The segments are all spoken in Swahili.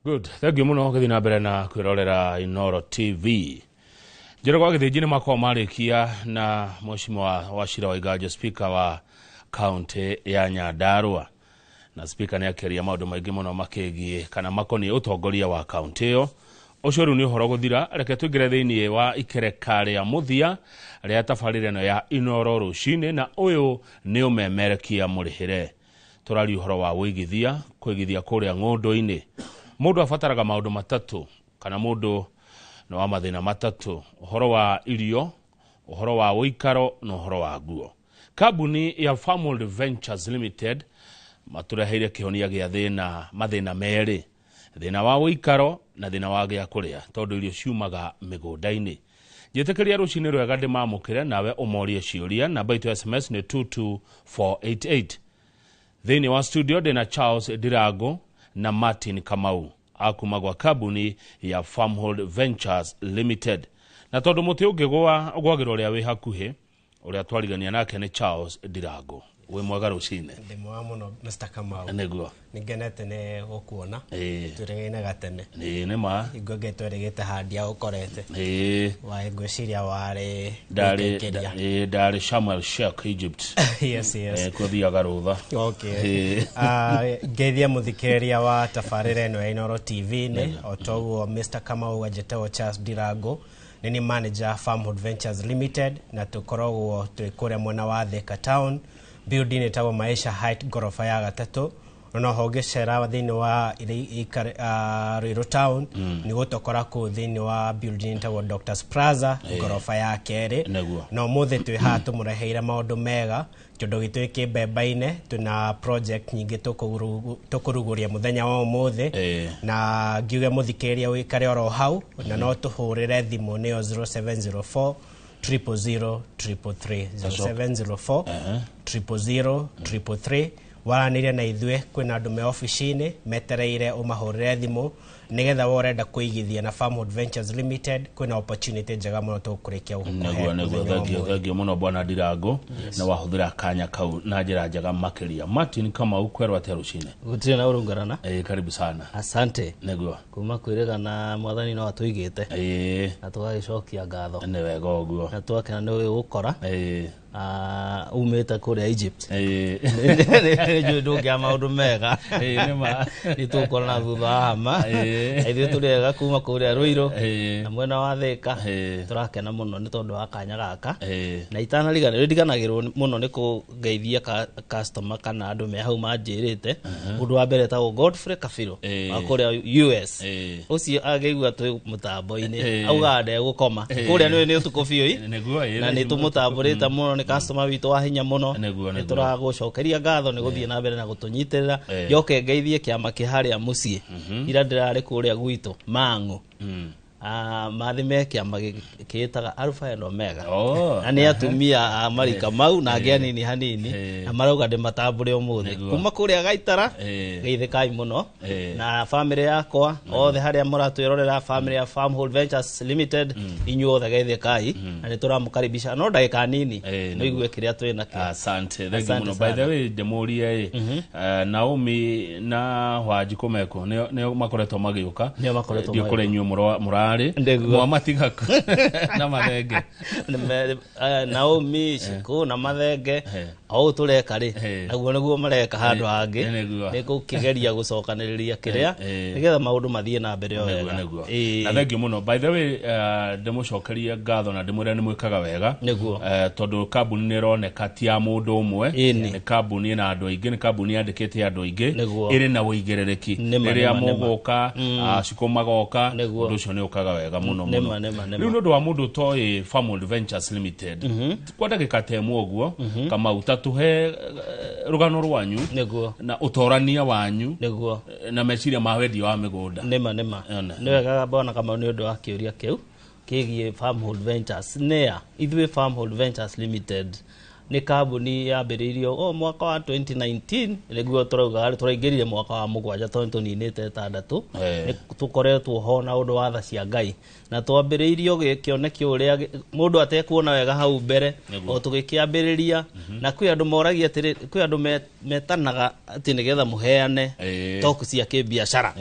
Good. Thank you muno gathi na mbere na kwirorera Inoro TV. Njira kwa gathi jini makwa marikia na Mheshimiwa Wachira Waigaja speaker wa county ya Nyandarua. Na speaker ni akeria maundu maingi muno makegie kana makoni utongoria wa county yo. Ucio ni uhoro guthira reke twingire thiini wa ikerekare ya muthia ria tabarire no ya Inoro rucine na uyu ni umemerekia murihire. Turari uhoro wa wigithia kwigithia kuria ng'ondo-ini. Mundu afataraga maundu matatu kana mundu no wa mathina matatu: uhoro wa irio, uhoro wa uikaro na uhoro wa nguo. Kambuni ya Farmworld Ventures Limited matureheire kihonia gia mathina meri: thina wa uikaro na thina wa gia kuria tondu irio ciumaga migunda-ini. Njitikiria rucini rwega ndimamukire nawe umorie ciuria. Namba itu SMS ni 22488. Thini wa studio dina Charles Dirago na Martin Kamau akuma gwa kambuni ya Farmworld Ventures Limited. Na tondu muti ungigwa gwagiro ria wi hakuhi uria twarigania nake ni Charles Dirago. We mwega rucine. Ndimwa muno Mr. Kamau. Neguo. Nigenete ne gukuona. Turegene gatene. Ni ma. Igoge twaregete handia ukorete. Wa ngwiciria wari Dari Samuel Sheikh Egypt. Yes. Kuthiaga rutha. Okay. Geithia muthikiriria wa tabarire no ya Inoro TV ne otoguo Mr. Kamau ajeteo Charles Dirago ni manager Farmworld Ventures Limited na tukoragwo twikure mwena wa Thika Town building itawa Maisha Height gorofa ya gatatu no hoge shera thini wa Ruiru Town ni gutokora ku thini wa building itawa Doctors Plaza gorofa ya kere no muthe twi hatu muraheira maundu mega tondu gitwike bebaine tuna project nyingi tukuruguria muthenya wa muthe na ngiuge muthikeria wikare oro hau na no tuhurire thimu ni 0704 000 333 0704 000 333. Waranire na ithwe kwina andu me office-ini metereire umahurire thimu nigetha worenda kuigithia na Farmworld Ventures Limited kwina opportunity njega muno tukurikia Thagio muno bwana Dirago na wahuthira kanya kau na njira njega makiria. Martin kama ukwerwa terucine gutire na urungarana. Karibu sana. Asante. Neguo kuma kwirega na mwathani no atuigite na tugagicokia ngatho ni wega uguo na twakena ni gukora umeta kuria Egypt ni ndugia maundu mega ni tukona thutha hama ithu turega kuma kuria Ruiru na mwena wa Thika turakena muno ni tondu wa kanya gaka na itana riganagirwo muno ni kugeithia customer kana andu me hau manjirite undu wa mbere ta Godfrey Kafiro wa kuria US ucio ageigua twi mutambo-ini auga nde gukoma kuria ni utuko biu na ni tumutamburite muno ni customer witu wa hinya muno ni turagucokeria ngatho ni guthie na mbere na gutunyitirira yoke ngeithie kiama kiharia mucii ira ndirari kuria gwitu Mang'u mathime kiama kiitaga Alpha and Omega ani atumia Marika mau na ageni ni hanini na marauga ndi matambure umuthi kuma kuria gaitara geithikai muno na family yakwa othe haria muratwirorera family ya Farmworld Ventures Limited inyuothe geithikai na ni turamukaribisha no ndagika nini no igue kiria twina ki. Asante. Thank you muno. By the way demoria Naomi na Wanjiku meko ne makoretwo magiuka ndio kure nyu murari mwa matigaku na mathenge Naomi Shiku na mathenge au tureka ri naguo niguo mareka handu hangi ni kukigeria gucokaniriria kiria nigetha maundu mathie na mbere wega na thank you muno. By the way ndimucokeria ngatho na ndimwira ni mwikaga wega tondu kambuni ni roneka ti ya mundu umwe ni kambuni na andu aingi ni kambuni yandikite andu aingi iri na uigirereki riria mugoka Shiku magoka undu ucio ni ukaga wega muno muno. Riu ndu wa mundu toy Farmworld Ventures Limited kwa ndagika temu uguo kama utatuhe rugano rwanyu na utorania wanyu na meciria ma wendi wa migunda ni wega bona kama ni undu wa kiuria kiu kigie Farmworld Ventures nea ithwe Farmworld Ventures Limited ni kambuni yambĩrĩirio mwaka wa 2019 nĩguo tũraingĩrire mwaka wa mũgwanja tondũ tũninĩte 6 tũkoretwo ho na ũndũ wa tha cia Ngai na twambĩrĩirio gĩkĩonekio ũrĩa mũndũ atekuona wega hau mbere o tũgĩkĩambĩrĩria na kwĩ andũ moragia atĩrĩ kwĩ andũ metanaga atĩ nĩgetha mũheane toku cia kĩbiacara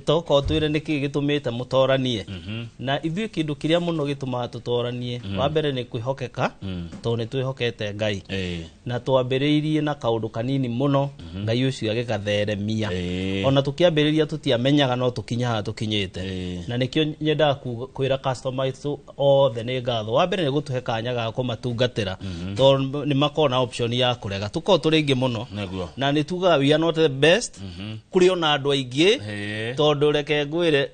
toko twĩre nĩkĩ gĩtũmĩte mũtoranie na ithuĩ kĩndũ kĩrĩa mũno gĩtũmaga tũtoranie wa mbere nĩ kwĩhokeka tondũ nĩ twĩhokete Ngai na twambĩrĩirie na kaũndũ kanini mũno Ngai ũcio agĩgatheremia ona tũkĩambĩrĩria tũtiamenyaga no tũkinyaga tũkinyĩte na nĩkĩo nyendaga kwĩra customers othe nĩ ngatho wa mbere nĩ gũtũhe kanya ga kũmatungatĩra tondũ nĩ makona option ya kũrega tũkorwo tũrĩ aingĩ mũno na nĩ tugaga we are not the best kũrĩ ona andũ aingĩ tondũ reke ngwĩre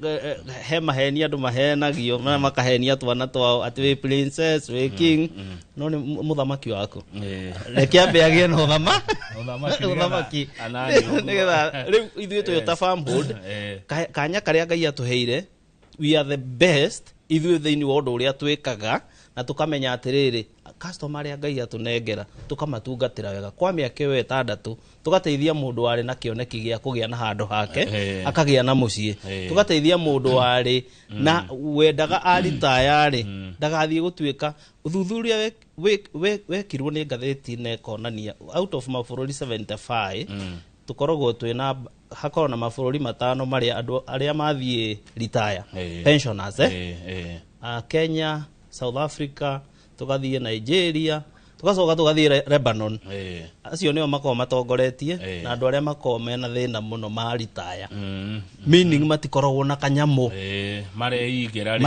he maheni andũ mahenagio na makahenia twana twao atĩ wĩ princess wĩ king no nĩ mũthamaki waku reke ambe agĩe na ũthamaki nĩgetha rĩu ithuĩ Toyota Farmhood kanya karĩa Ngai atũheire we are the best ithuĩ thĩinĩ wa ũndũ ũrĩa twĩkaga na tũkamenya atĩrĩrĩ customer arĩa Ngai atũnengera tũkamatungatĩra wega kwa mĩaka ĩyo 6 tũgateithia mũndũ warĩ na kĩoneki gĩa kũgĩa na handũ hake akagĩa na mũciĩ tũgateithia mũndũ warĩ na wendaga aritayarĩ ndagathiĩ gũtuĩka ũthuthuria wekirwo nĩ ngathĩti na ekonania out of mabũrũri 75 tukoragwo twĩna hakorwo na mabũrũri 5 marĩa andũ arĩa mathiĩ retire pensioners Kenya, South Africa, tugathiĩ Nigeria, tugacoka tugathiĩ Lebanon. Acio nĩo makoragwo matongoretie na andũ arĩa makoragwo mena thĩna mũno ma retire. Meaning matikoragwo na kanyamũ mareigĩra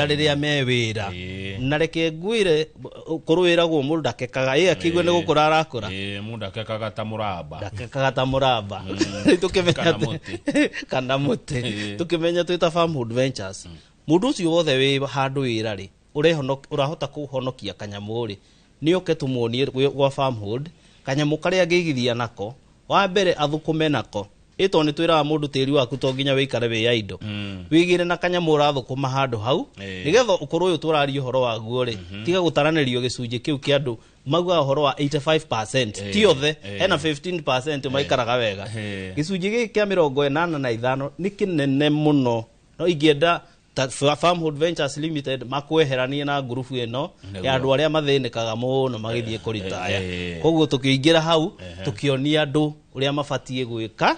rĩrĩa me wĩra. Na reke ngwĩre kũrũĩragwo mũndũ ndakekaga akĩigua nĩ gũkũra arakũra. Mũndũ ndakekaga ta mũramba. Ndakekaga ta mũramba. Tũkĩmenya kana mũtĩ. Tũkĩmenya Toyota Farmhood Ventures. Mũndũ ũcio wothe wĩ handũ wĩra rĩ ũrahota kũhonokia kanyamũ rĩ nĩ oke tumuonie gwa Farmhood kanyamũ karĩa angĩigithia nako wa mbere athũkũme nako ĩto nĩ twĩraga mũndũ tĩri waku to nginya wĩikare wĩ idle wĩgire na kanyamũ ũrathũkũma handũ hau nĩgetha ũkorwo ũyũ tũraria ũhoro waguo rĩ tiga gũtaranĩrio gĩcunjĩ kĩu kĩa andũ mauga ũhoro wa 85% ti othe hena 15% maikaraga wega gĩcunjĩ gĩkĩ kĩa 85 nĩ kĩnene mũno no ingĩenda Farmhood Ventures Limited makweheranie na grupu ĩno ya andũ arĩa mathĩnĩkaga mũno magĩthiĩ kũritaya koguo tũkĩingĩra hau tũkĩonia andũ ũrĩa mabatiĩ gwĩka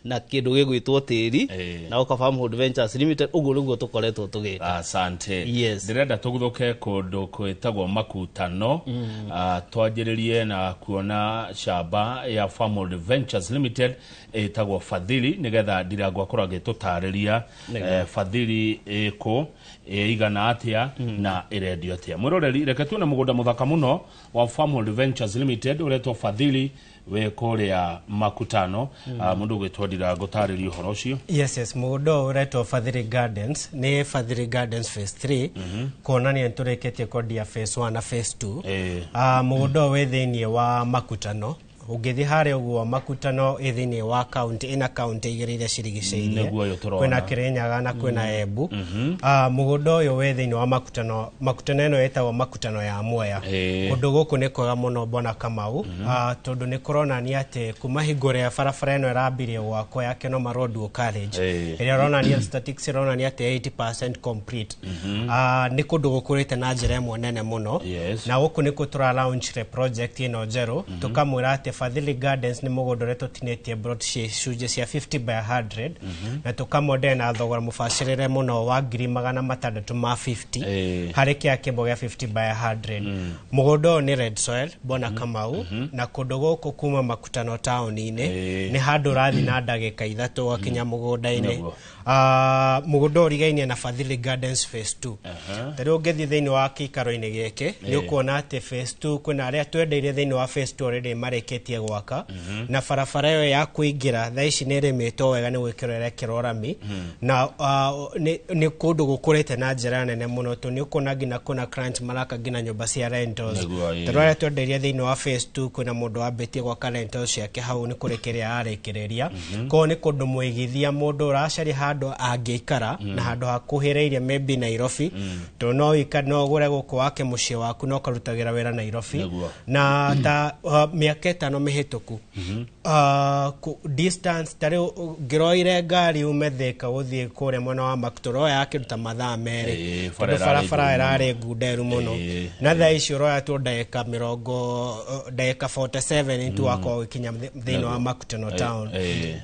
na kĩndũ gĩgwĩtwo tĩri na oka Farmhood Ventures Limited ũguo nĩguo tũkoretwo tũgĩka. Asante. Ndĩrenda tũgũthũke kũndũ kwĩtagwo Makutano twanjĩrĩrie na kuona shamba ya Farmhood Ventures Limited ĩtagwo Fadhili nĩgetha Ndirangũ akorwo agĩtũtarĩria Fadhili ĩkũ igana atĩa na ĩrendio atĩa. Mwĩroreri reke tuone mũgũnda mũthaka mũno wa Farmhood Ventures Limited ũretwo Fadhili we kũrĩa Makutano mũndũ gwĩtwo Ndirangũ tarĩria ũhoro ũcio. Yes mũgũnda ũretwo Fadhili Gardens nĩ Fadhili Gardens phase 3 kuonania tũrĩkĩtie kwendia phase 1 na phase 2 mũgũnda wĩ thĩinĩ wa Makutano ũngĩthiĩ harĩa ũguo Makutano thĩinĩ wa county ina county igĩrĩ iria cirigicĩirie kwĩna Kirinyaga na kwĩna Embu mũgũnda ũyũ wĩ thĩinĩ wa Makutano ĩno ĩtagwo Makutano ya Mwea kũndũ gũkũ nĩ kwega mũno Bona Kamau tondũ nĩ kũronania atĩ kuma hingo ĩrĩa barabara ĩno ĩrambirie gwakwo ya Kenoma Road College ĩrĩa ĩronania statistics ĩronania atĩ 80% complete nĩ kũndũ gũkũrĩte na njĩra ĩmwe nene mũno na gũkũ nĩkuo tũra launch project ĩno njerũ tũkamwĩra atĩ Fadhili Gardens nĩ mũgũnda ũrĩa tũtinĩtie brot icunjĩ cia 50 by 100 na tũkamwendea na thogora mũbacĩrĩre mũno wa 650 harĩ kĩa kĩmbo gĩa 50 by 100 mũgũnda ũyũ nĩ red soil Bona Kamau na kũndũ gũkũ kuma Makutano taũni-inĩ nĩ handũ ũrathiĩ na ndagĩka 3 ũgakinya mũgũnda-inĩ mũgũnda ũrigainie na Fadhili Gardens phase 2 tarĩu ũngĩthiĩ thĩinĩ wa kĩikaro-inĩ gĩkĩ nĩ ũkuona atĩ phase 2 kwĩna arĩa twendeirie thĩinĩ wa phase 2 already marĩkĩtie marĩkĩtie gwaka na barabara ĩyo ya kũingĩra thaa ici nĩ ĩrĩmĩtwo wega nĩ gwĩkĩrwo ĩrekĩrwo rami na nĩ kũndũ gũkũrĩte na njĩra nene mũno tondũ nĩ ũkuona nginya kuna client maraka nginya nyũmba cia rentals tondũ arĩa twenderia thĩinĩ wa phase 2 kwĩna mũndũ wambĩtie gwaka rentals ciake hau nĩ kũrĩkĩrĩa arĩkĩrĩria koguo nĩ kũndũ mwĩgithia mũndũ ũracaria handũ angĩikara na handũ hakuhĩrĩirie maybe Nairobi tondũ no ũgũre gũkũ wake mũciĩ waku no ũkarutagĩra wĩra Nairobi na ta mĩaka 5 mĩhĩtũku distance tarĩ ngĩroire ngari ume Thika gũthiĩ kũrĩa mwena wa Makutano yakĩruta mathaa merĩ tondũ barabara ĩrarĩ ngunderu mũno na thaa ici ũroya tu ndagĩka 47 into wako gũkinya thĩinĩ wa Makutano town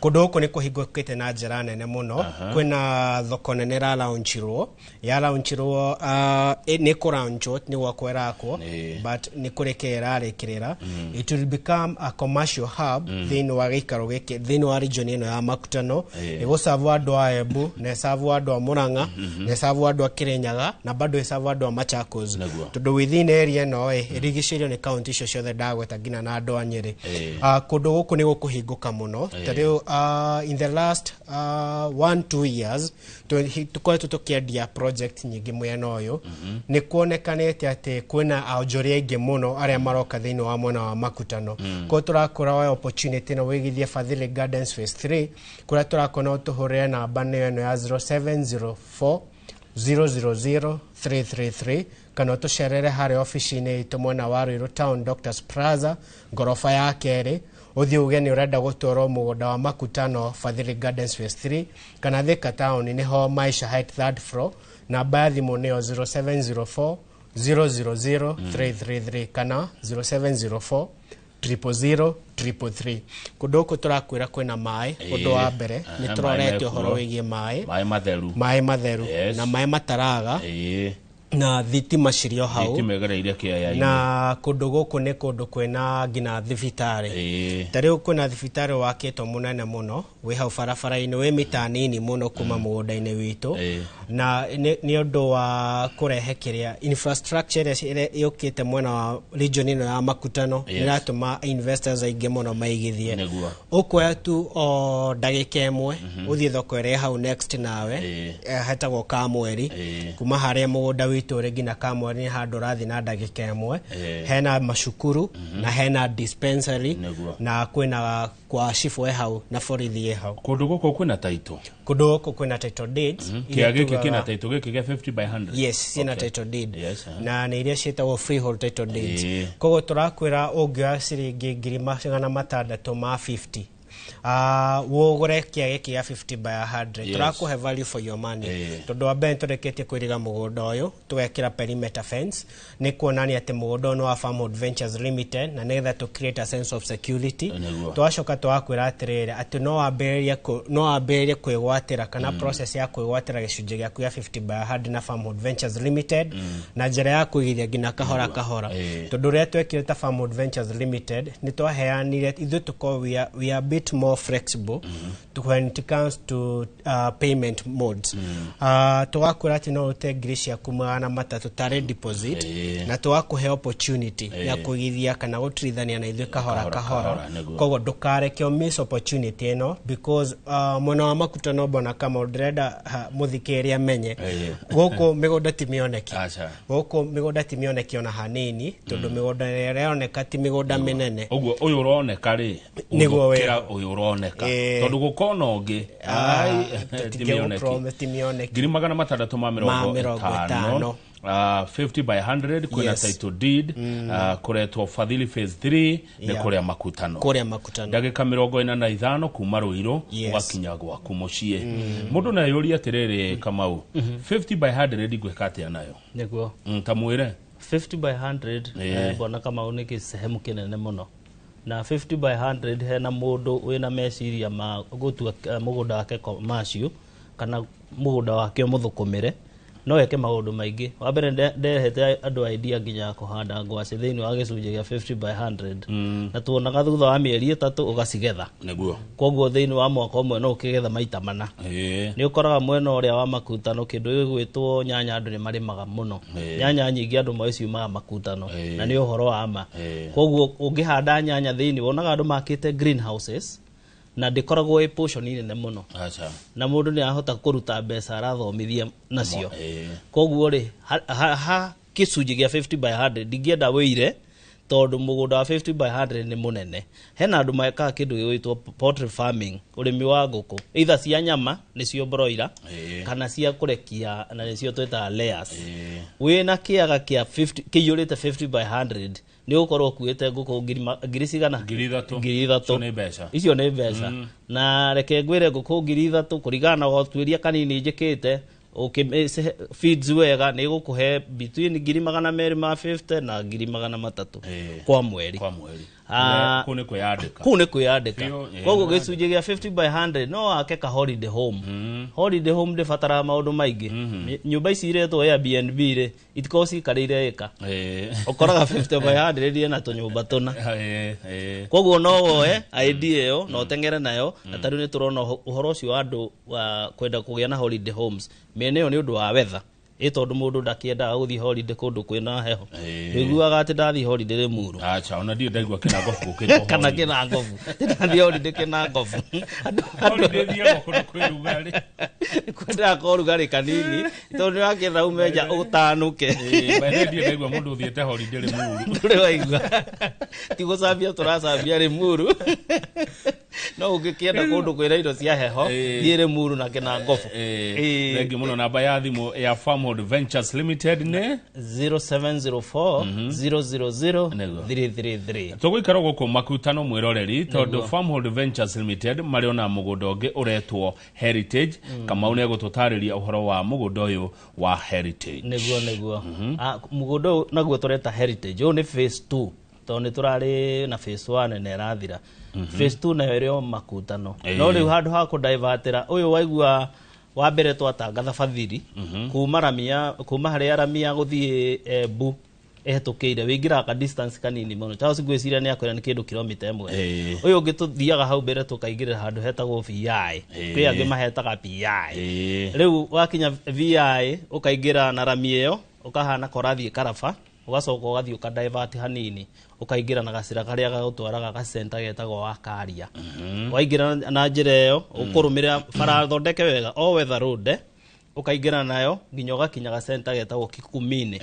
kũndũ gũkũ nĩ kũhingũkĩte na njĩra nene mũno kwĩna thoko nene ra launchirwo nĩ kũraunchwo nĩ gwakwo ĩrakwo but nĩ kũrĩkĩrĩra arĩkĩrĩra it will become a commercial hub thĩinĩ wa gĩikaro gĩkĩ thĩinĩ wa region ĩno ya Makutano ĩgũcavu andũ a Embu na ĩcavu andũ a Murang'a na ĩcavu andũ a Kirinyaga na bado ĩcavu andũ a Machakos tondũ within area ĩno ĩrigicĩirio nĩ kaunti icio ciothe ndagweta nginya na andũ a Nyeri kũndũ gũkũ nĩ gũkũhingũka mũno tarĩu in the last 1-2 years tũkoretwo tũkĩendia project nyingĩ mwena ũyũ nĩ kuonekanĩte atĩ kwĩna aonjoria aingĩ mũno arĩa maroka thĩinĩ wa mwena wa Makutano koguo tũrakora opportunity na wĩigithia Fadhili Gardens phase 3 kũrĩa tũrakona tũhũrĩre namba ĩno ya 0704 000 333 kana tũcerere harĩ ofici-inĩ itũ mwena wa Ruiru Town Doctors Plaza ngorofa ya kerĩ ũthiĩ uge nĩ ũrenda gũtwarwo mũgũnda wa Makutano Fadhili Gardens phase 3 kana Thika Town nĩho Maisha Heights 3rd floor namba ya thimũ nĩyo 0704 000 333 kana 0704 000 kũndũ gũkũ tũrakwĩra kwĩna maĩ ũndũ wa mbere nĩ tũrorete ũhoro wĩgiĩ maĩ matheru na maĩ mataraga na thitima cirio hau na kũndũ gũkũ nĩ kũndũ kwĩna nginya thibitarĩ tarĩu kwĩna thibitarĩ wakĩtwo mũnene mũno wĩ hau barabara-inĩ wĩ mita nini mũno kuma mũgũnda-inĩ witũ na nĩ ũndũ wa kũrehe kĩrĩa infrastructure ĩrĩa yũkĩte mwena wa region ĩno ya Makutano ĩratũma investors aingĩ mũno maigithie ũkuoya tu o ndagĩka ĩmwe ũthiĩ thoko ĩrĩa hau next nawe hetagwo Kamweri kuma harĩa mũgũnda witũ ĩrĩ nginya Kamweri nĩ handũ ũrathiĩ na ndagĩka ĩmwe hena macukuru na hena dispensary na kwĩna kwa chifu hau na borithi hau kũndũ gũkũ kwĩna title kwĩna title deeds kĩa gĩkĩ kĩna title gĩkĩ gĩa 50 by 100 yes ina title deed na nĩ iria ciĩtagwo freehold title deeds koguo tũrakwĩra ũngĩoya ciringi 650 wogore kia gĩkĩ ya 50 by 100 tũrakũhe value for your money tondũ wa mbere tũrĩkĩtie kwĩriga mũgũnda ũyũ tũgekĩra perimeter fence nĩ kuonania atĩ mũgũnda ũyũ nĩ wa Farmwood Ventures Limited na nĩgetha to create a sense of security twacoka twakwĩra atĩrĩrĩ atĩ no wambĩrĩrie kwĩgwatĩra kana process ya kwĩgwatĩra gĩcunjĩ gĩaku ya 50 by 100 na Farmwood Ventures Limited na njĩra ya kũigithia nginya kahora tondũ rĩrĩa twekire ta Farmwood Ventures Limited nĩ twaheanire ithuĩ tũkorwo we are a bit more flexible when it comes to payment modes twakwĩra atĩ no ũte ngiri ciaku 300 tarĩ deposit na twakũhe opportunity ya kũigithia kana gũtirithania na ithuĩ kahora koguo ndũkareke miss opportunity ĩno because mwena wa Makutano bona kama ndĩrenda mũthikĩrĩria amenye gũkũ mĩgũnda ti mĩoneki ona hanini tondũ mĩgũnda ĩrĩa ĩroneka ti mĩgũnda mĩnene ũguo ũyũ ũroneka rĩ nĩguo ũyũ ũroneka tondũ gũkona ũngĩ ti mĩoneki 650 50 by 100 kwĩna title deed kũretwo Fadhili phase 3 nĩ kũrĩa Makutano ndagĩka 45 kuma Ruiru ũgakinya gwaku mũciĩ mũndũ na yũria atĩrĩrĩ Kamau 50 by 100 ngwĩka atĩa nayo nĩguo tamwĩre 50 by 100 bona Kamau nĩ kĩsehemu kĩnene mũno na 50 by 100 hena mũndũ wĩna meciria ma gũtua mũgũnda wake commercial kana mũgũnda wake mũthũkũmĩre no eke maundu maingi wa mbere ndehete andu idea nginya kuhanda ngwaci thiini wa gicunji gia 50 by 100 na tuonaga thutha wa mieri 3 ugacigetha niguo koguo thiini wa mwaka umwe no ukigetha maita mana ni ukoraga mwena uria wa makutano kindu gwitwo nyanya andu ni marimaga muno nyanya nyingi andu maiciumaga makutano na ni uhoro wa ma koguo ungihanda nyanya thiini wonaga andu makite greenhouses na ndikoragwo portion nene muno acha na mundu ni ahota kuruta mbeca arathomithia nacio koguo ri ha kicunji gia 50 by 100 ndingienda wire tondu mugunda wa 50 by 100 ni munene hena andu maeka kindu gitwo poultry farming urimi wa nguku either cia nyama nicio broiler kana cia kurekia na nicio tweta layers wina kiaga kia 50 kiyurite 50 by 100 ni ukorwo kuite nguku ngiri cigana ngiri ithatu icio ni mbeca na reke ngwire nguku ngiri ithatu kurigana na gotwiria kanini njikite feeds wega ni gukuhe between 250 na 300 kwa mweri kune kuyandika koguo gicunji gia 50 by 100 no akeka holiday home holiday home de fatara maundu maingi nyumba ici iretwo Airbnb ri itikosi karire eka ukoraga 50 by 100 ri na tunyumba tuna koguo no woe idea yo no tengere nayo na tari ni turona uhoro ucio andu kwenda kugia na holiday homes mene yo ni undu wa weather tondu mundu ndakienda guthii holiday kundu kwina heho niguaga ati ndathi holiday Limuru acha ona ndio ndaigua kina ngofu ukito kana kina ngofu ndathi holiday kina ngofu holiday thia kundu kwirugari kwenda korugari kanini tondu wakira umeja utanuke bale ndio ndaigua mundu uthiete holiday Limuru ndure waigua tigocambia turacambia Limuru no ugikienda kundu kwira indo cia heho thie Limuru na kina ngofu regi muno namba ya thimu ya Farmhold Ventures Limited ne 0704000333 tugwikara guku makutano mwiroreri tondu Farmhold Ventures Limited mariona mugunda ungi uretwo Heritage kama une gututariria uhoro wa mugunda uyu wa Heritage niguo mugunda naguo tureta Heritage uyu ni phase 2 tondu turari na phase 1 na irathira phase 2 nayo rio makutano no riu handu ha ku divertira uyu waigua wa mbere twatangatha Fadhili kuma haria Ramia guthie Bu ehetukiire wingira ka distance kanini muno Charles gwiciria ni akwira ni kindu kilomita 1 uyu ungi tuthiaga hau mbere tukaingirira handu hetagwo VI kwi angi mahetaga PI riu wakinya VI ukaingira na Ramia iyo ukahana korathie Karafa ugacoka ugathie ukadivert hanini ukaingira na gacira karia gagutwaraga ga center getagwo wa Karia waingira na njira iyo ukurumira bara thondeke wega o weather road ukaingira nayo nginya ugakinya ga center getagwo Kikumini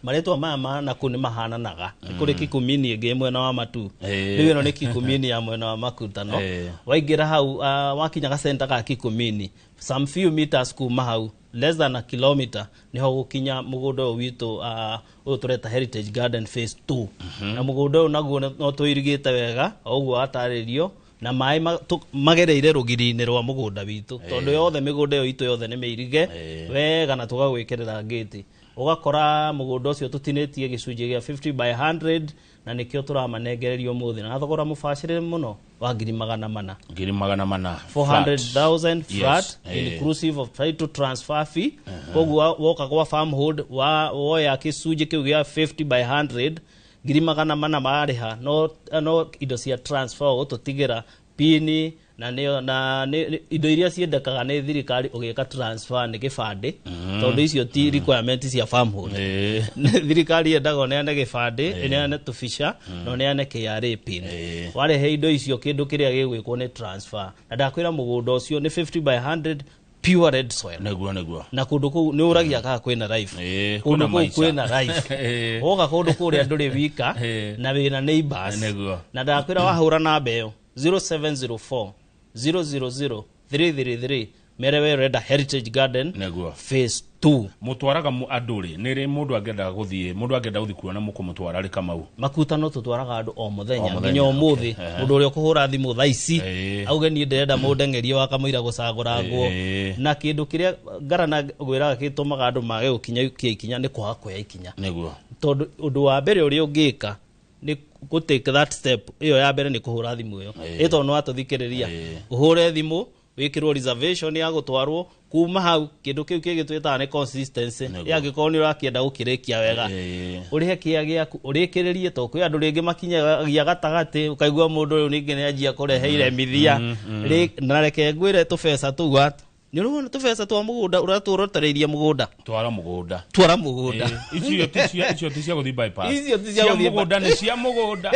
maretwa mama na kuni mahananaga kuri Kikumini ingi mwena wa Matu riu ino ni Kikumini ya mwena wa Makutano waingira hau wakinya ga center ga Kikumini some few meters kuma hau less than a kilometer niho gukinya mugunda witu uyu tureta Heritage Garden phase 2 na mugunda uyu naguo no tuirigite wega oguo ataririo na mai magereire rugiri-ini rwa mugunda witu tondu yothe migunda yo itu yothe ni meirige wega na tugagwikirira ngiti ugakora mugunda ucio tutinitie gicunji gia 50 by 100 na nikio turamanengererio muthi na thogora mubashire muno wa 400,000 400,000 flat inclusive of title transfer fee koguo woka kwa Farmhold woya gicunji kiu gia 50 by 100 400,000 mariha no indo cia transfer ututigira pini na indo iria ciendekaga ni thirikari ugika transfer ni gibande tondu icio ti requirement cia Farmhold thirikari yendaga neane gibande neane tufisha no neane KRA pin warehe indo icio kindu kiria gigwikwo ni transfer na ndakwira mugunda ucio ni 50 by 100 pure red soil neguo na kundu ku ni uragia ka kwina life kundu ku kwina life oga kundu kuria nduri wika na wina neighbors na ndakwira wahura na mbeo 0704 000 merewe reda Heritage Garden phase 2 mutwaraga anduri niri mundu angenda guthie kuona mukumutwara ri Kamau makutano tutwaraga andu o muthenya nginya umuthi mundu uri kuhura thimu thaici auge ni ndenda mundengerie wa Kamau ira gucaguragwo na kindu kiria ngarana gwiraga gitumaga andu mage gukinya ikinya ni kwaga kuya ikinya neguo tondu undu wa mbere uri ungika ni go take that step iyo ya mbere ni kuhura thimu iyo ito no atuthikiriria uhure thimu wikirwo reservation ya gutwarwo kuma hau kindu kiu kigitwita ne consistency yagikorwo ni urakienda gukirikia wega urihe kia giaku urikiririe to kwi andu ringi makinya gia gatagati ukaigua mundu uyu ningi ni anjia kureheire mithia na reke ngwire tubesa tuwa ni urona tubesa twa mugunda uraturotereirie mugunda twara mugunda icio tisia guthi bypass icio tisia guthi mugunda ni cia mugunda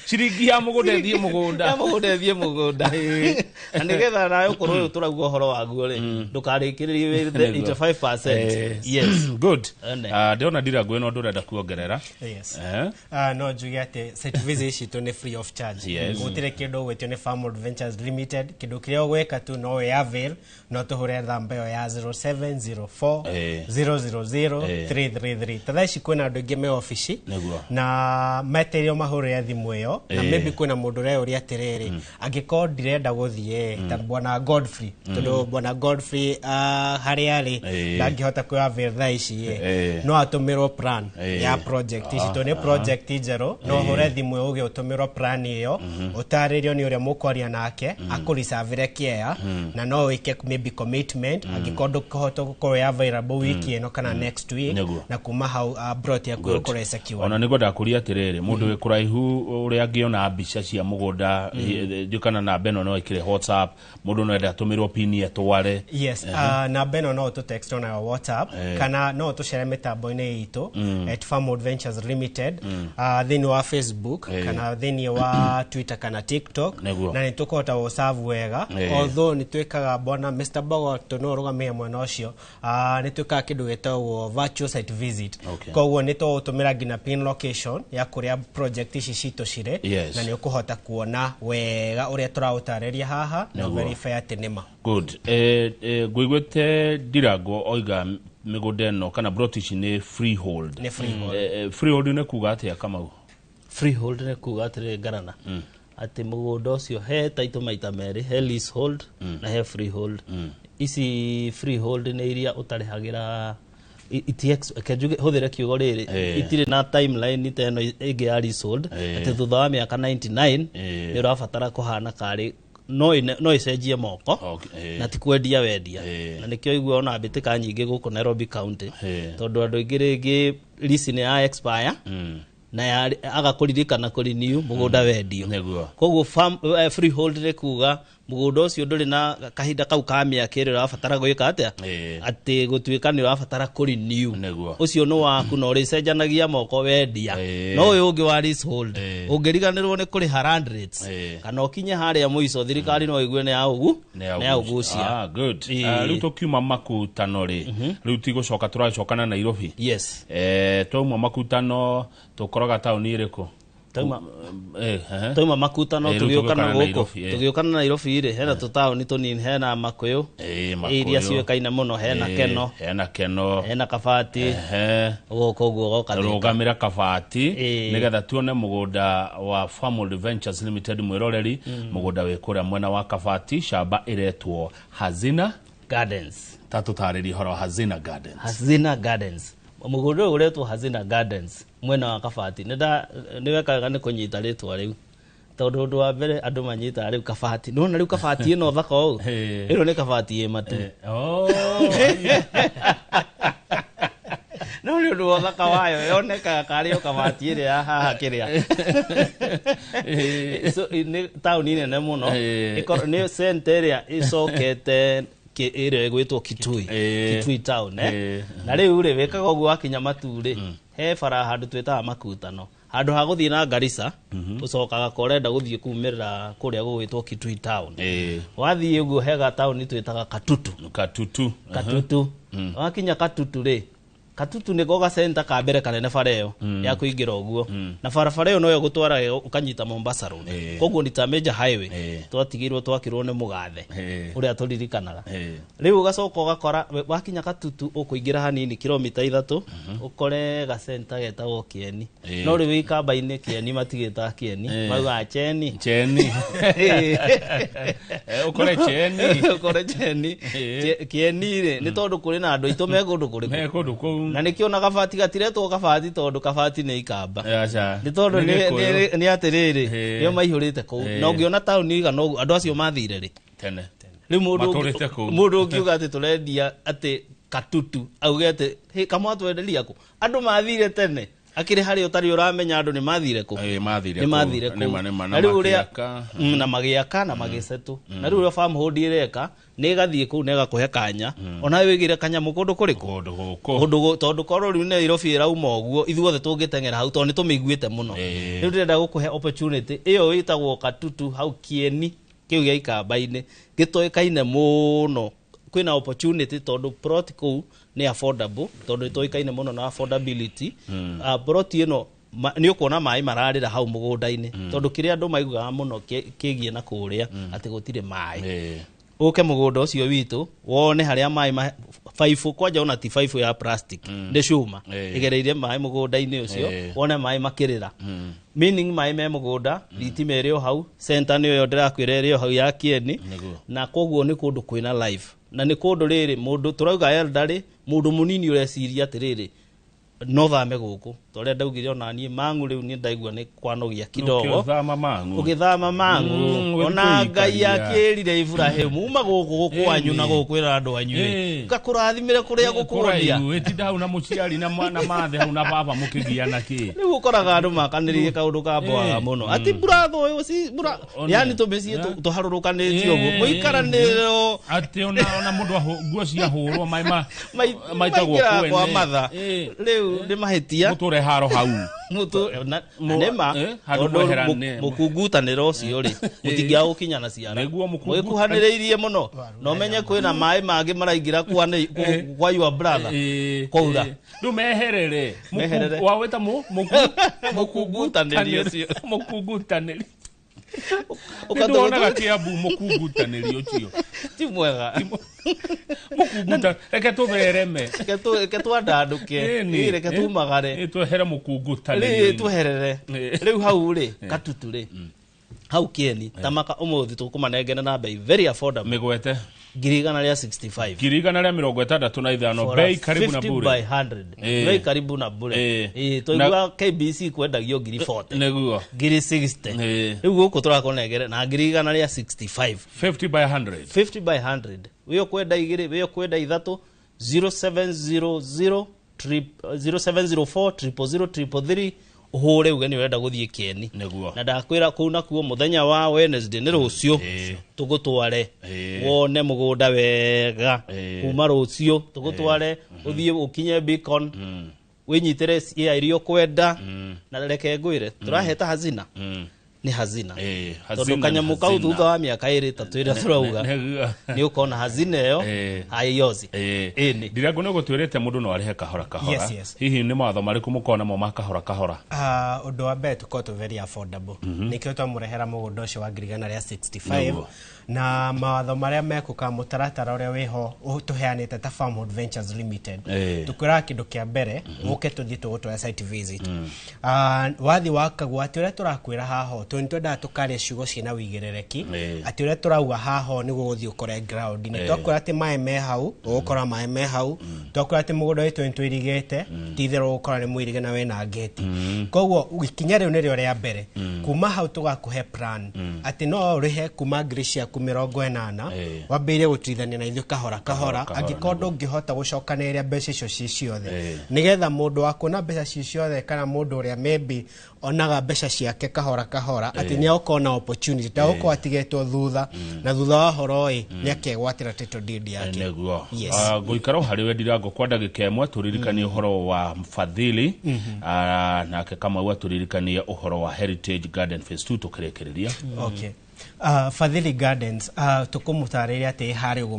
ciringi ya mugunda thie mugunda na nigetha nawe ukorwo uyu turagua horo waguo ri ndukarikiririe into 5%. Yes, good. Ndiona Ndirangu ino ndurenda kuongerera. Yes. No njuge ati site visit citu ni free of charge. Gutire kindu gwetio ni Farmwood Ventures Limited, kindu kiria gweka tu no we avail no tuhure thamba yo ya 0704 000 333. Tadaishi kuna andu ingi me office na material mahure ya thimu yo na maybe kuna mundu re uri atiriri angiko ndirenda guthie ta bwana Godfrey tondu bwana Godfrey hari ari ndangihota ku avail thaici no atumirwo plan ya project ici to ni project ijero no hure thimu uge utumirwo plan iyo utaririo ni uria mukwaria nake akurisavire kiea na no wike maybe commitment angikondo kuhota gukorwo available wiki ino kana next week na kuma hau brought ya kukorwo secure. Ona nigo ndakuria atiriri mundu wi kuraihu uria ngiona mbica cia mugunda ndikana na beno no ikire WhatsApp mundu no enda tumirwo pin etware. Yes, na beno no to text on our WhatsApp kana no to share mitambo-ini itu at Farmwood Ventures Limited then wa Facebook kana then wa Twitter kana TikTok na nitukota wo serve wega although nitwekaga bona Mr. Bogo no rugamia mwena ucio nitweka kindu getagwo virtual site visit koguo nito utumira gina pin location ya kuria project ici cito cire na ni ukuhota kuona wega uria turautareria haha na verify ati nima. Good. Gwigwete Ndirangu oiga migunda no kana brotish ni freehold. Freehold ne kuga atia kama freehold ne kuga atire garana ati mugunda ucio he title maita meri he leasehold na he freehold. Isi freehold ne iria utarihagira itx kajuge hothera kiugo riri itire na timeline iteno ige ya leasehold ati thutha wa miaka 99 ni urabatara kuhana kari no icenjie moko na tikwendia wendia na nikio igwe ona mbitika nyingi guku Nairobi County tondu andu ingi ringi lease ni ya expire na agakuririkana kuri new mugunda wendio koguo freehold ne kuga mugunda ucio nduri na kahinda kau ka miaka iri urabatara gwika atia ati gutwika ni urabatara kuri new ucio no waku no ricenjanagia moko wendia no uyu ungi wa leasehold ungiriganirwo ni kuri land rates kana ukinye haria muico thirikari no igwe ne ya ugucia. Good. Riu tukiuma makutano ri riu tigucoka turacokana Nairobi. Yes. Twauma makutano tukoroga tauni iriku Tuma makutano tugiukana guku tugiukana Nairobi ire hena tutaoni tunini hena Makuyu iria ciwekaina muno hena Keno hena Kabati guku goka rugamira Kabati nigetha tuone mugunda wa Farmwood Ventures Limited mwiroreri mugunda wikuria mwena wa Kabati shamba iretwo Hazina Gardens tatutariri horo Hazina Gardens mugunda uretwo Hazina Gardens mwena wa Kabati niwekaga ni kunyita ritwa riu tondu ndu wa mbere andu manyita riu Kabati no na riu Kabati ino thaka o iro ni Kabati matu no ni ndu thaka wayo yoneka kario Kabati ire haha kiria so ni town ine ne muno ni center area isokete ire gwitwo Kitui town na riu ri wekaga ogwo akinya Maturi he bara handu twetaga makutano handu ha guthii na Garissa ucokaga korenda guthii kumirira kuria gugwitwo Kitui town wathii ugu hega town twetaga Katutu wakinya Katutu ri Katutu ni goga center ka mbere kanene fareo ya kuingira ogwo na fareo no yo gutwara ukanyita Mombasa road koguo ni ta major highway twatigirwo twakirwo ni mugathe uria turirikanaga riu ugacoka ugakora wakinya Katutu ukuingira hanini kilomita 3 ukore ga center getagwo Kieni no riu ikamba-ini Kieni matigita Kieni mauga Cheni ukore Cheni Kieni ri ni tondu kuri na andu itu me gundu kuri na nikio na Kabati gatiretwo Kabati tondu Kabati ni ikamba ni tondu ni atiriri nio maihurite ku no ngiona town iga no andu acio mathire ri tene mundu ukiuga ati turendia ati katutu auge ati he kama twenderia ku andu mathire tene akire hari utari uramenya andu ni mathire ku mathire ku na riu ria na magiaka na magicetu na riu ria farm hold ireka ni gathie ku ne gakuhe kanya ona wigire kanya mukundu kuriku kundu tondu koro riu ne Nairobi irauma uguo ithuothe tungitengera hau tondu nitumiguite muno riu ndirenda gukuhe opportunity iyo itagwo katutu hau Kieni kiu gia Ikamba-ini gitoikaine muno kwina opportunity tondu plot ku ni affordable tondu itoikaine muno na affordability plot ino ni ukona mai mararira hau mugunda-ini tondu kiria andu maiguga muno kigie na kuria ati gutire mai uke mugunda ucio witu wone haria mai 5 kwaja ona ti 5 ya plastic ndi cuma igereire mai mugunda-ini ucio wone mai makirira meaning mai me mugunda ritimere hau center ni yo ndirakwira iri hau ya Kieni na koguo ni kundu kwina live na ni kundu riri mundu turauga eldari mundu munini ureciria atiriri no thame guku tore ndaugire ona nie mangu riu ni ndaigua ni kwanogia kidogo ukithama mangu ona Ngai akirire Ibrahimu uma guku gukwanyu na gukwira andu anyu ngakurathimire kuria gukuria etinda hau na muciari na mwana mathe hau na baba mukigiana ki ni gukoraga andu makanirie kaundu ka bwaga muno ati brother uyu si bra yani tumecie tuharurukanitio uguo muikaraniro ati ona mundu nguo cia hurwo maitagwo kwa matha riu ndi mahitia muture haro hau nema mukungutaniro ucio ri mutingia gukinya na ciara mwikuhaniriirie muno no menye kwina mai mangi maraingira kwa your brother koura ndu meherere waweta mukungutaniri ucio mukungutaniri ukatoona Kiambu mukungutaniri ucio ti mwega mukunguta reke tuvereme reke twandanduke reke tumagare twehere mukungutaniri tweherere riu hau ri katutu ri hau Kieni tamaka umuthi tukumanengena na bei very affordable migwete 165 165 bei karibu na bure 50 by 100 bei karibu na bure toigua KBC kwendagio 40 neguo 60 riu guku turakonengere na 165 50 by 100 50 by 100 wiyo kwenda igiri wiyo kwenda ithatu 0704 000 uhure ugeni urenda guthie Kieni na ndakwira kuu nakuo muthenya wa Wednesday ni rucio tugutware wone mugunda wega kuma rucio tugutware uthie ukinye Beacon winyitire cia irio kwenda na reke ngwire turaheta hazina ni hazina tondu kanyamu kau thutha wa miaka iri tatu ira turauga ni ukona hazina yo ayozi ini ndirangu no gutwirite mundu no arihe kahora kahora hihi ni matho mariku mukona mo makahora kahora undu wa bet ko to very affordable nikio twamurehera mugunda ucio wa 165 na mawatho maria mekuka mutaratara uria wiho tuheanite ta Farm Hold Ventures Limited tukwira kindu kia mbere uke tuthie tugutwara site visit wathi wakagwa ati uria turakwira haho twenda tukare ciugo cina wigirereki ati uria turauga haho ni guguthie ukore ground ni twakwira ati mai me hau ukora mai me hau twakwira ati mugunda witu nitwirigite tithero ukora ni mwirige na wena gate koguo ikinya riu ni rio ria mbere kuma hau tugakuhe plan ati no rihe kuma Gracia 80 wambire gutithania na ithu kahora kahora angikondo ngihota gucokanĩria mbeca icio ciothe nigetha mundu akona mbeca ciothe kana mundu uria maybe onaga mbeca ciake kahora kahora ati ni okona opportunity ta uko atigetwo thutha na thutha wa horoi ni akegwatira title deed yake neguo guikaro hari we ndirango kwa ndagika imwe turirikanie uhoro wa Mfadhili nake kama wa turirikanie uhoro wa Heritage Garden Phase 2 tukirekereria okay Fadhili Gardens tukumutariria ati hari ugo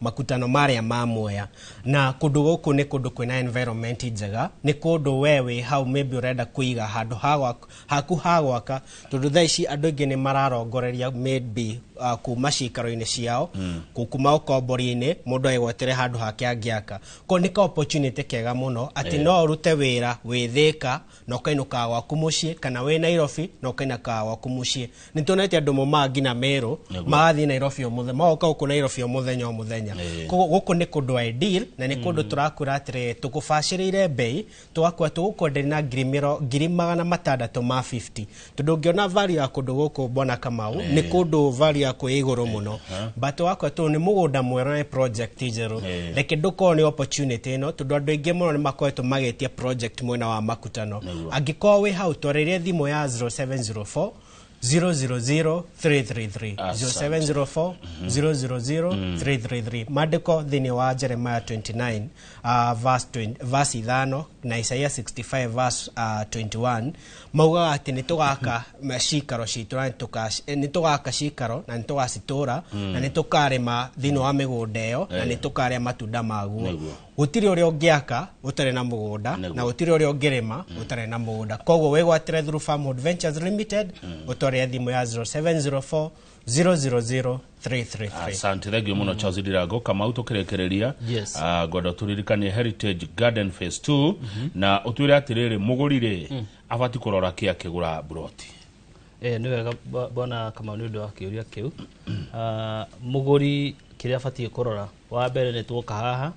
makutano maria mamoya na kundu guku ni kundu kwina environment njega ni kundu wewe hau maybe urenda kuiga handu haku hagwaka tondu thaici andu ingi ni mararongoreria maybe kuma cikaro-ini ciao kuma ukombori-ini mundu aigwetere handu hake angiaka ko ni ka opportunity kega muno ati no urute wira withika no kainuka gwaku mucii kana we Nairobi no kainaka gwaku mucii ni tonete andu momangi na Meru magathi Nairobi omuthenya magoka guku Nairobi omuthenya guku ni kundu ideal na ni kundu turakura atire tukubacirire bei twakwa tugukwendera na 650 tondu ngiona value ya kundu guku bona Kamau ni kundu value ya kwiguru muno but wakwa tu ni mugunda mwera ni project ijeru reke nduko ni opportunity no tundu andu aingi muno ni makoetwo magetia project mwena wa makutano angiko wi hau twareria thimu ya 0704 000-333 0704-000-333 Madiko dhini wa Jeremiah 29 verse 5 na Isaiah 65 verse 21 mauga ati nitugaka mashikaro citu nitugaka shikaro na nitugacitura na nitukarema dhini wa migunda iyo na nitukaria matunda maguo gutiri uri ungiaka utare na mugunda na gutiri uri ungirema utare na mugunda koguo wegwatire through Farmwood Ventures Limited utore thimu ya 0704 000-333. Asante thegio muno Charles Dirago kama utokerekereria godo turirikanie Heritage Garden Phase 2 na utwire atiriri mugurire abati kurora kia kigura broti ni wega bona kama ni ndo akiuria kiu muguri kiria abati kurora wa mbere ni tuka haha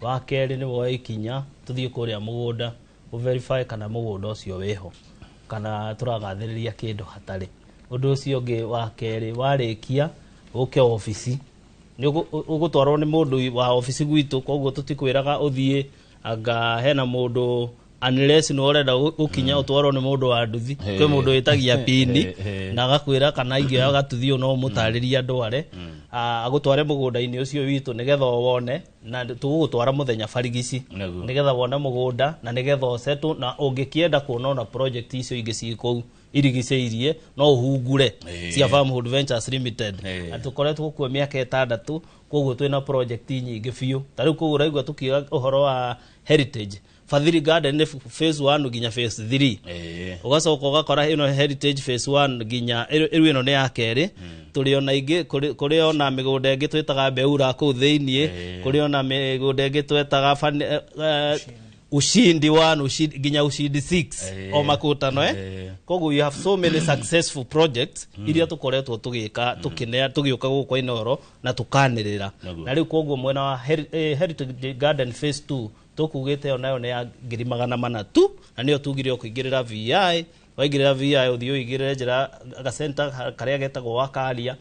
wa keri ni woe ikinya tuthie kuria mugunda u verify kana mugunda ucio weho kana turagathiriria kindu hatari undu ucio ngi wa keri warikia uke ofisi ni ugutwarwo ni mundu wa ofisi gwitu koguo tutikwiraga uthie anga hena mundu unless no urenda ukinya utwarwo ni mundu wa nduthi kwi mundu witagia pini na agakwira kana ingi agatuthio no mutariria ndware agutware mugunda-ini ucio witu nigetha wone na tugutwara muthenya barigici nigetha wone mugunda na nigetha osetu na ungikienda kuona project icio ingi ciku irigiceirie no uhungure cia Farmwood Ventures Limited atukoretwo kuo miaka 6 koguo twina project nyingi biu tariu koguo raigwa tukiga uhoro wa Heritage Fadhili Garden ni phase 1 ginya phase 3 ugacoka ugakora ino Heritage phase 1 ginya iru ino ni ya keri turiona ingi kuri ona migunda ingi twitaga Beura ku thiini kuri ona migunda ingi twitaga Ushindi 1 ginya Ushindi 6 o makutano koguo you have so many successful projects iria tukoretwo tugika tukinea tugiuka guko inoro na tukanirira na riu koguo mwena wa Heritage Garden phase 2 tukugite yo nayo ni ya 400 tu na niyo tugire okuingirira VI waingirira VI uthio uingirire njira ga center karia getagwo wakaria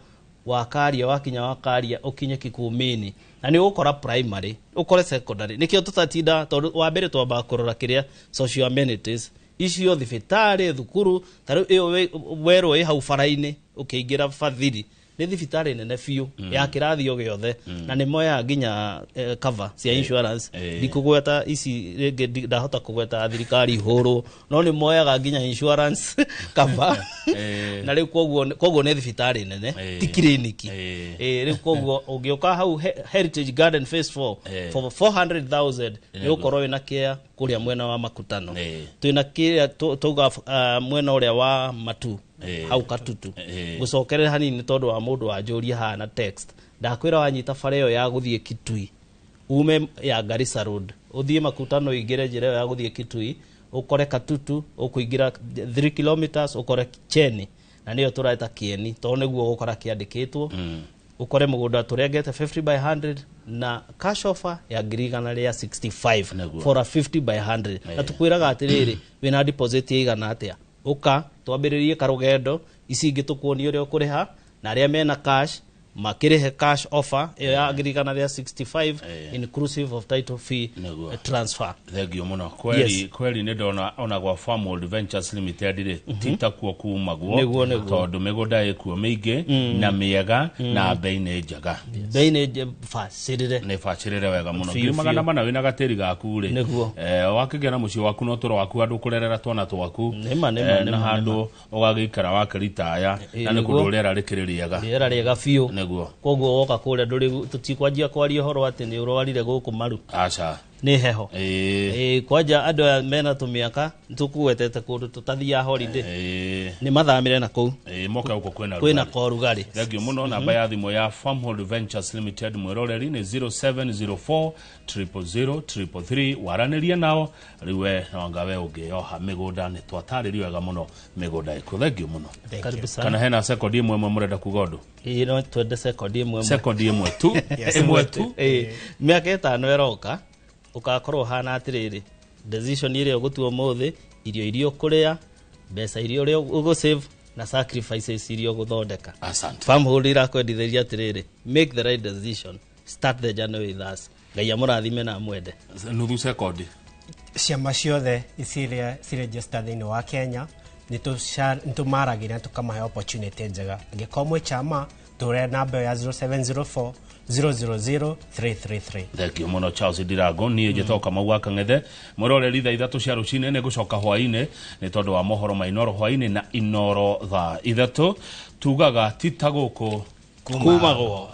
wakinya wakaria ukinye Kikumini na ni ukora primary ukore secondary nikio tutatinda tondu wa mbere twamba kurora kiria social amenities icio thibitari thukuru tariu iyo werwo hau faraini ukiingira Fadhili ni thibitari nene biu ya kirathio giothe na ni moya nginya cover cia insurance ndikugweta ici rege ndahota kugweta thirikari huru no ni moya nginya insurance cover na riu koguo ni thibitari nene ti kliniki riu koguo ungioka hau Heritage Garden phase 4 for 400,000 ni ukorwo ina care kuria mwena wa makutano twina kia tuga mwena uria wa matu hau katutu gucokerera hanini tondu wa mundu wa njuria hana text ndakwira wanyita bare yo ya guthie Kitui ume ya Garissa Road uthie makutano igire njira ya guthie Kitui ukore katutu ukuingira 3 kilometers ukore Cheni na niyo turaita Kieni to neguo gukora kiandikitwo ukore mugunda turengete 50 by 100 na cash offer ya ngirigana ria 65 for a 50 by 100 na tukwiraga atiriri wina deposit igana atia uka twambiririe karugendo ici ingi tukuoni uria ukuriha na aria mena cash makirihe cash offer ya ngirigana ria 65 inclusive of title fee transfer thegio muno kweli ni ndona ona gwa Farmwood Ventures Limited ri tita kuo kuma guo tondu migunda ikuo mingi na miega na bei ni njaga bei ni facirire wega muno magana mana wina gatiri gaku ri wakigera muci waku no toro waku andu kurerera twana twaku na handu ugagikara wakiritaya na ni kundu rera rikiririaga fiu koguo woka kuria nduri tutikwanjia kwaria horo ati ni urwarire guku maru acha ni heho kwanja andu mena tumiaka tukuwetete kundu tutathia holiday ni mathamire na kuu moka uko kwina korugari thegio muno namba ya thimo ya Farmwood Ventures Limited mwiroreri ni 0704 000 waraniria nao riwe wangawe ungeoha migunda ni twataririo wega muno migunda iku thegio muno karibu sana kana hena second imwe murenda kugondo no twende second imwe tu imwe tu miaka 5 eroka ukakorwo hana atiriri decision ile ugutuo mothe irio kuria mbeca irio uri ugo save na sacrifices iria guthondeka. Asante. Family irakwendithĩria atĩrĩrĩ, make the right decision, start the journey with us. Ngai amũrathime na mwende. Nuthu sekondi. Ciama ciothe ciregister thĩinĩ wa Kenya nĩtũmaragĩra tũkamahe opportunity njega. Angĩkorwo mwĩ chama tũre namba ya 0704 000 333. Thank you muno Charles Ndirango. Niĩ njĩtoka Kamau Kang'ethe mũroreri thaa ithatũ cia rũcinĩ nĩ gũcoka hwaĩ-inĩ nĩ tondũ wa mohoro ma Inoro hwaĩ-inĩ na Inoro thaa ithatũ tugaga tita gũkũ kumagwo.